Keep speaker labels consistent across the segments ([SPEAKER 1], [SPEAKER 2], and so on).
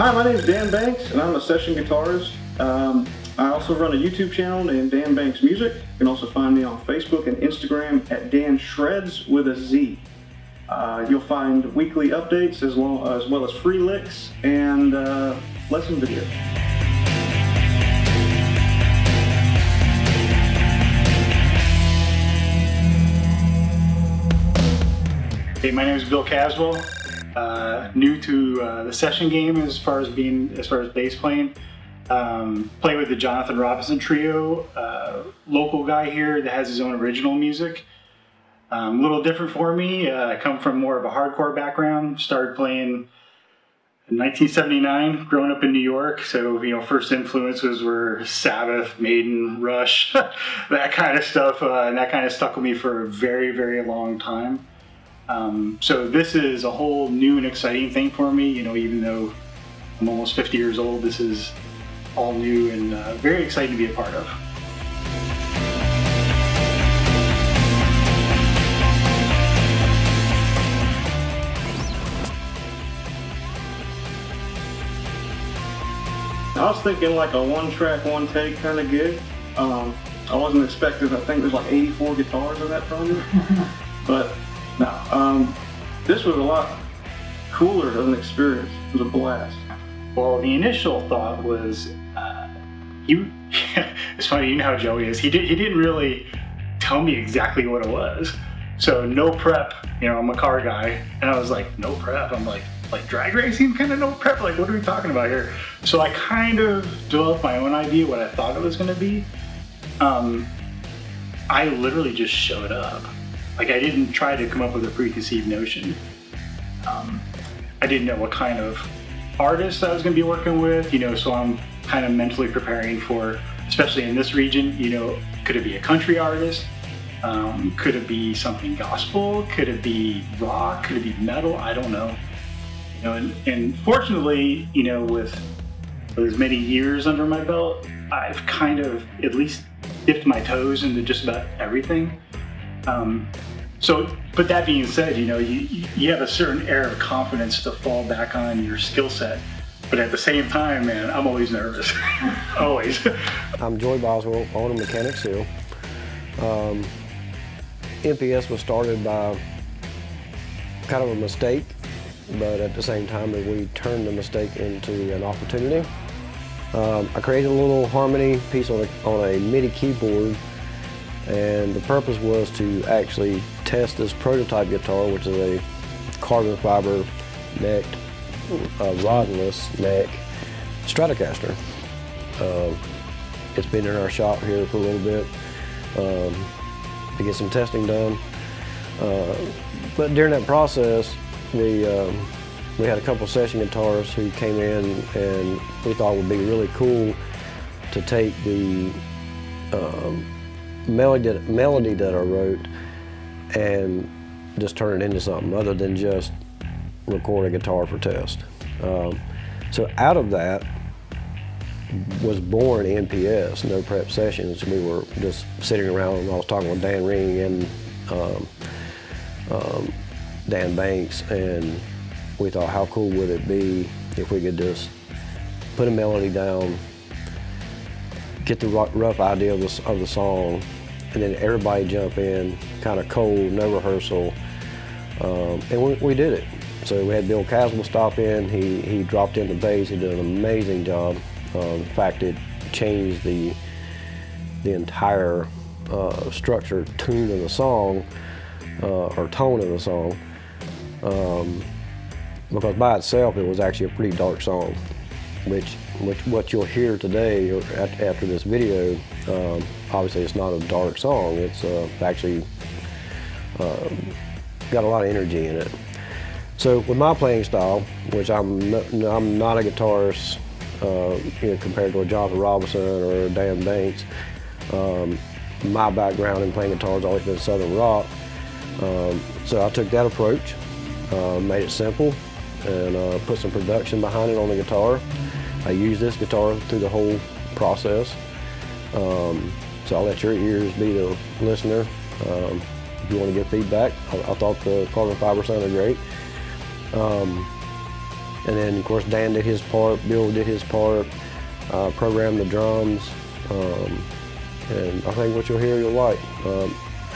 [SPEAKER 1] Hi, my name is Dan Banks, and I'm a session guitarist. I also run a YouTube channel named Dan Banks Music. You can also find me on Facebook and Instagram at Dan Shreds with a Z. You'll find weekly updates as well as free licks and lesson videos.
[SPEAKER 2] Hey, my name is Bill Caswell. New to the session game as far as bass playing. Play with the Jonathan Robinson Trio, local guy here that has his own original music. A little different for me. I come from more of a hardcore background. Started playing in 1979, growing up in New York. So, first influences were Sabbath, Maiden, Rush, that kind of stuff. And that kind of stuck with me for a very, very long time. So this is a whole new and exciting thing for me. Even though I'm almost 50 years old, this is all new and very exciting to be a part of.
[SPEAKER 1] I was thinking like a one-track, one-take kind of gig. I wasn't expecting, I think there's like 84 guitars in that project. But no, this was a lot cooler of an experience. It was a blast.
[SPEAKER 2] Well, the initial thought was, it's funny, you know how Joey is. He didn't really tell me exactly what it was. So no prep, I'm a car guy. And I was like, no prep? I'm like drag racing, kind of no prep? Like, what are we talking about here? So I kind of developed my own idea what I thought it was going to be. I literally just showed up. Like, I didn't try to come up with a preconceived notion. I didn't know what kind of artist I was going to be working with, so I'm kind of mentally preparing for, especially in this region, could it be a country artist? Could it be something gospel? Could it be rock? Could it be metal? I don't know. And fortunately, with as many years under my belt, I've kind of at least dipped my toes into just about everything. But that being said, you have a certain air of confidence to fall back on your skill set. But at the same time, man, I'm always nervous. Always.
[SPEAKER 3] I'm Joey Boswell, owner of Mechanics Hill. MPS was started by kind of a mistake, but at the same time we turned the mistake into an opportunity. I created a little harmony piece on a MIDI keyboard, and the purpose was to actually test this prototype guitar, which is a carbon fiber necked, rodless neck Stratocaster. It's been in our shop here for a little bit to get some testing done. But during that process, we had a couple session guitarists who came in, and we thought it would be really cool to take the melody that I wrote and just turn it into something other than just record a guitar for test. So out of that was born NPS, No Prep Sessions. We were just sitting around, and I was talking with Dan Ring and Dan Banks, and we thought, how cool would it be if we could just put a melody down, get the rough idea of the song, and then everybody jump in, kind of cold, no rehearsal, and we did it. So we had Bill Caswell stop in. He dropped in the bass. He did an amazing job. In fact, it changed the entire structure, tune of the song, or tone of the song, because by itself it was actually a pretty dark song, which what you'll hear today or after this video, obviously it's not a dark song. It's actually got a lot of energy in it. So with my playing style, which I'm not a guitarist compared to a Jonathan Robinson or Dan Banks, my background in playing guitar has always been Southern rock. So I took that approach, made it simple, and put some production behind it on the guitar. I use this guitar through the whole process. So I'll let your ears be the listener. If you want to get feedback, I thought the carbon fiber sounded great. And then of course Dan did his part, Bill did his part, programmed the drums, and I think what you'll hear you'll like.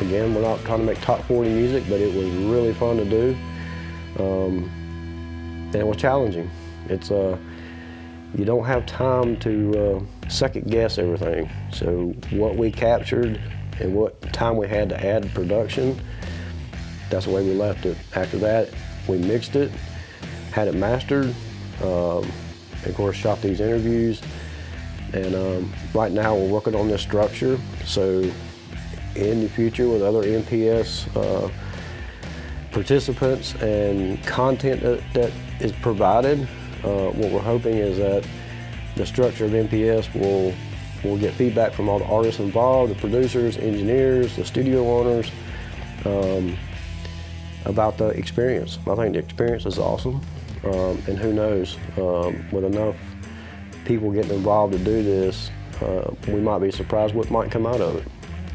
[SPEAKER 3] Again, we're not trying to make top 40 music, but it was really fun to do, and it was challenging. It's you don't have time to second guess everything. So what we captured and what time we had to add production, that's the way we left it. After that, we mixed it, had it mastered, and of course shot these interviews. And right now we're working on this structure. So in the future with other NPS participants and content that is provided, what we're hoping is that the structure of NPS will get feedback from all the artists involved, the producers, engineers, the studio owners, about the experience. I think the experience is awesome, and who knows, with enough people getting involved to do this, we might be surprised what might come out of it.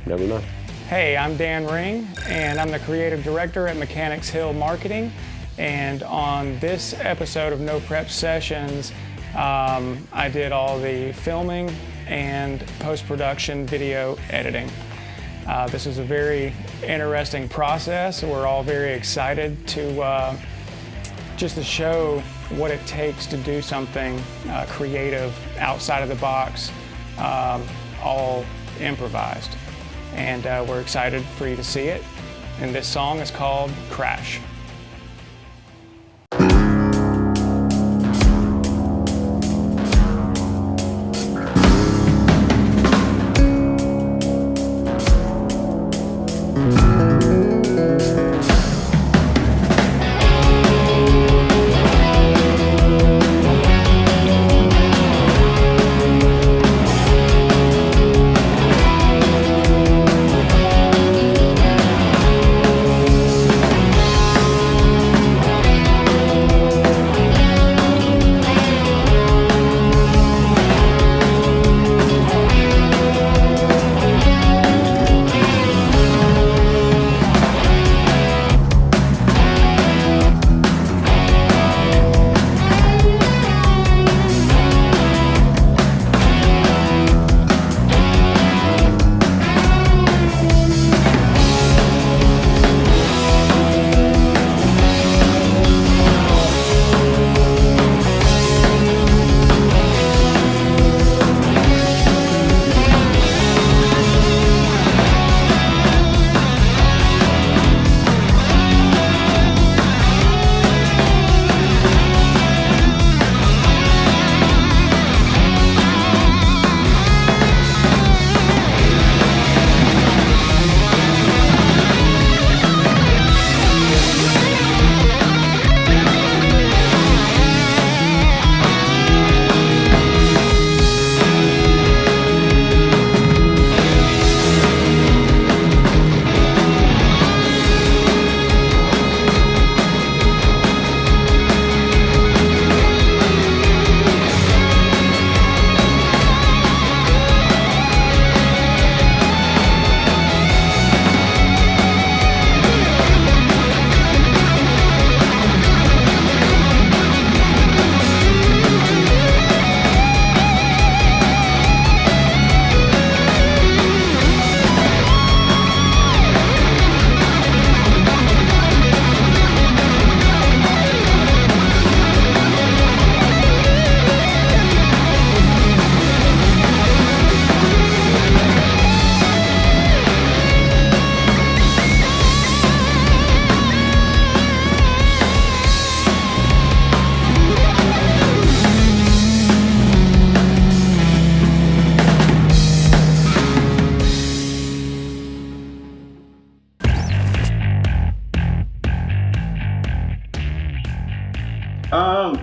[SPEAKER 3] Never know.
[SPEAKER 4] Hey, I'm Dan Ring, and I'm the creative director at Mechanics Hill Marketing. And on this episode of No Prep Sessions, I did all the filming and post-production video editing. This is a very interesting process. We're all very excited to just to show what it takes to do something creative, outside of the box, all improvised. And we're excited for you to see it. And this song is called Crash.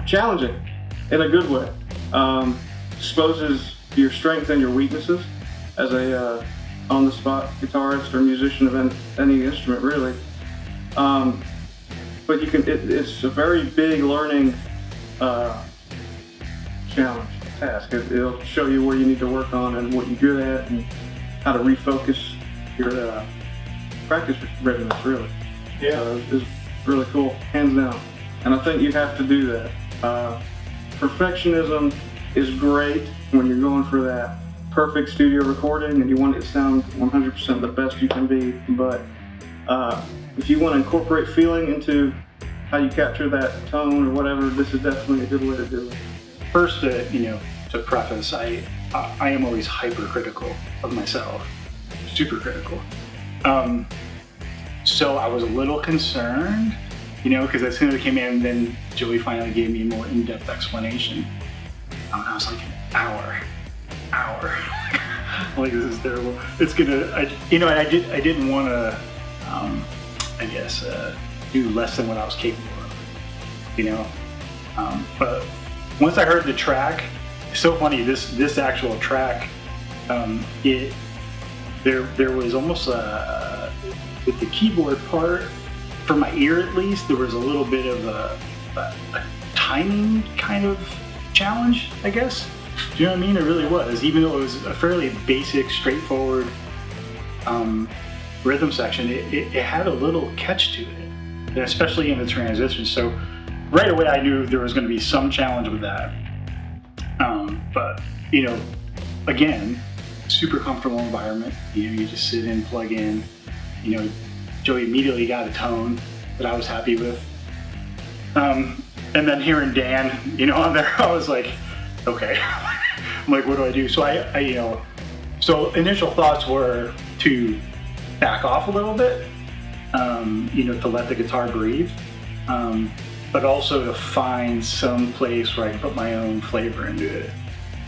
[SPEAKER 1] Challenging in a good way. Exposes your strengths and your weaknesses as a on-the-spot guitarist or musician of any instrument, really. But you can. It's a very big learning challenge, task. It'll show you where you need to work on and what you're good at and how to refocus your practice readiness, really.
[SPEAKER 2] Yeah.
[SPEAKER 1] It's really cool, hands down. And I think you have to do that. Perfectionism is great when you're going for that perfect studio recording and you want it to sound 100% the best you can be, but if you want to incorporate feeling into how you capture that tone or whatever, this is definitely a good way to do it.
[SPEAKER 2] First, to preface, I am always hypercritical of myself, super critical. So I was a little concerned, because as soon as it came in, then Joey finally gave me a more in-depth explanation. I was like, an hour. Like, this is terrible. It's gonna, I didn't want to, do less than what I was capable of, but once I heard the track, it's so funny, this actual track, there was almost with the keyboard part, for my ear at least, there was a little bit of a timing kind of challenge, I guess. Do you know what I mean? It really was, even though it was a fairly basic, straightforward rhythm section, it had a little catch to it, and especially in the transition. So right away I knew there was going to be some challenge with that. But again, super comfortable environment. You just sit in, plug in. Joey immediately got a tone that I was happy with. And then hearing Dan, on there, I was like, okay. I'm like, what do I do? So so initial thoughts were to back off a little bit, to let the guitar breathe, but also to find some place where I can put my own flavor into it.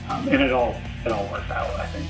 [SPEAKER 2] And it all worked out, I think.